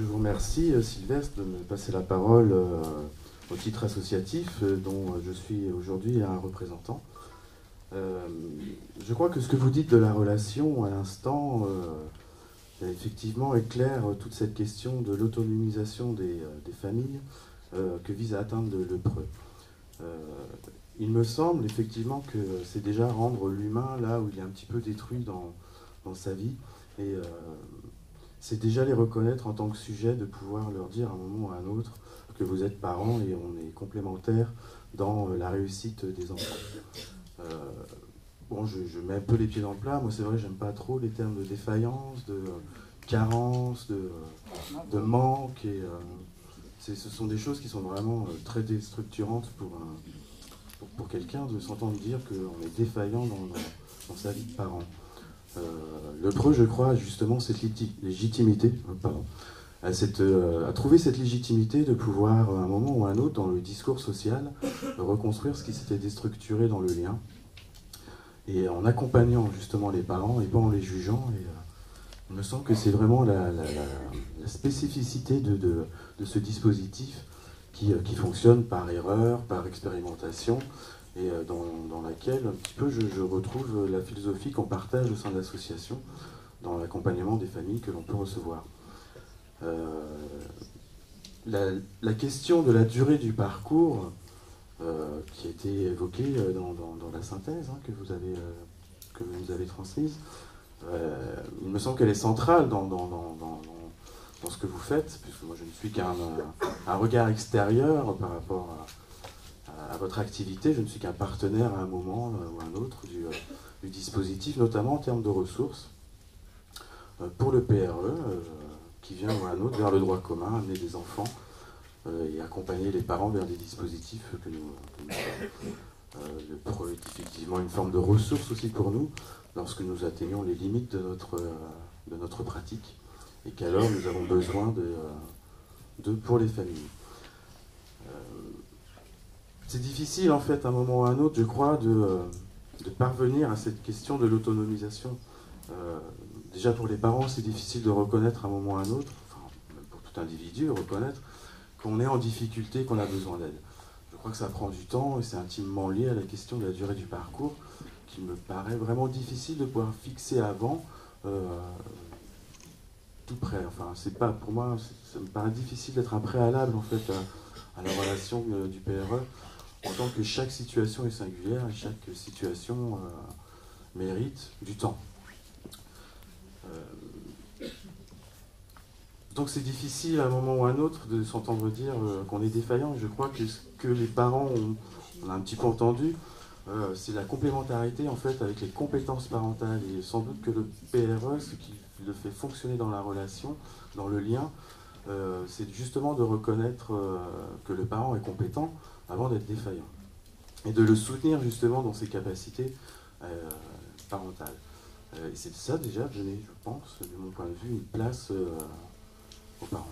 Je vous remercie, Sylvestre, de me passer la parole au titre associatif dont je suis aujourd'hui un représentant. Je crois que ce que vous dites de la relation à l'instant, effectivement, éclaire toute cette question de l'autonomisation des familles que vise à atteindre le Preux. Il me semble effectivement que c'est déjà rendre l'humain là où il est un petit peu détruit dans sa vie. Et c'est déjà les reconnaître en tant que sujet, de pouvoir leur dire à un moment ou à un autre que vous êtes parents et on est complémentaires dans la réussite des enfants. Bon, je mets un peu les pieds dans le plat. Moi, c'est vrai, j'aime pas trop les termes de défaillance, de carence, de manque. Et ce sont des choses qui sont vraiment très déstructurantes pour quelqu'un de s'entendre dire qu'on est défaillant dans sa vie de parent. Le Preux, je crois, justement, cette légitimité, à trouver cette légitimité de pouvoir, à un moment ou à un autre, dans le discours social, reconstruire ce qui s'était déstructuré dans le lien, et en accompagnant justement les parents et pas en les jugeant. Et il me semble que c'est vraiment la spécificité de ce dispositif qui fonctionne par erreur, par expérimentation, et dans laquelle un petit peu je retrouve la philosophie qu'on partage au sein de l'association dans l'accompagnement des familles que l'on peut recevoir. La question de la durée du parcours qui a été évoquée dans la synthèse que vous nous avez transmise, il me semble qu'elle est centrale dans ce que vous faites, puisque moi je ne suis qu'un regard extérieur par rapport à votre activité. Je ne suis qu'un partenaire à un moment ou à un autre du dispositif, notamment en termes de ressources, pour le PRE, qui vient ou à un autre vers le droit commun, amener des enfants et accompagner les parents vers des dispositifs que nous avons. Le PRE est effectivement une forme de ressource aussi pour nous, lorsque nous atteignons les limites de notre pratique, et qu'alors nous avons besoin pour les familles. C'est difficile, en fait, à un moment ou à un autre, je crois, de parvenir à cette question de l'autonomisation. Déjà pour les parents, c'est difficile de reconnaître à un moment ou à un autre, enfin, même pour tout individu, reconnaître qu'on est en difficulté, qu'on a besoin d'aide. Je crois que ça prend du temps, et c'est intimement lié à la question de la durée du parcours, qui me paraît vraiment difficile de pouvoir fixer avant, tout près. Enfin, c'est pas, pour moi, ça me paraît difficile d'être un préalable, en fait, à la relation du PRE, en tant que chaque situation est singulière et chaque situation mérite du temps. Donc c'est difficile à un moment ou à un autre de s'entendre dire qu'on est défaillant. Je crois que ce que les parents on a un petit peu entendu, c'est la complémentarité en fait avec les compétences parentales. Et sans doute que le PRE, ce qui le fait fonctionner dans la relation, dans le lien, c'est justement de reconnaître que le parent est compétent avant d'être défaillant. Et de le soutenir justement dans ses capacités parentales. Et c'est ça déjà donner, je pense, de mon point de vue, une place aux parents.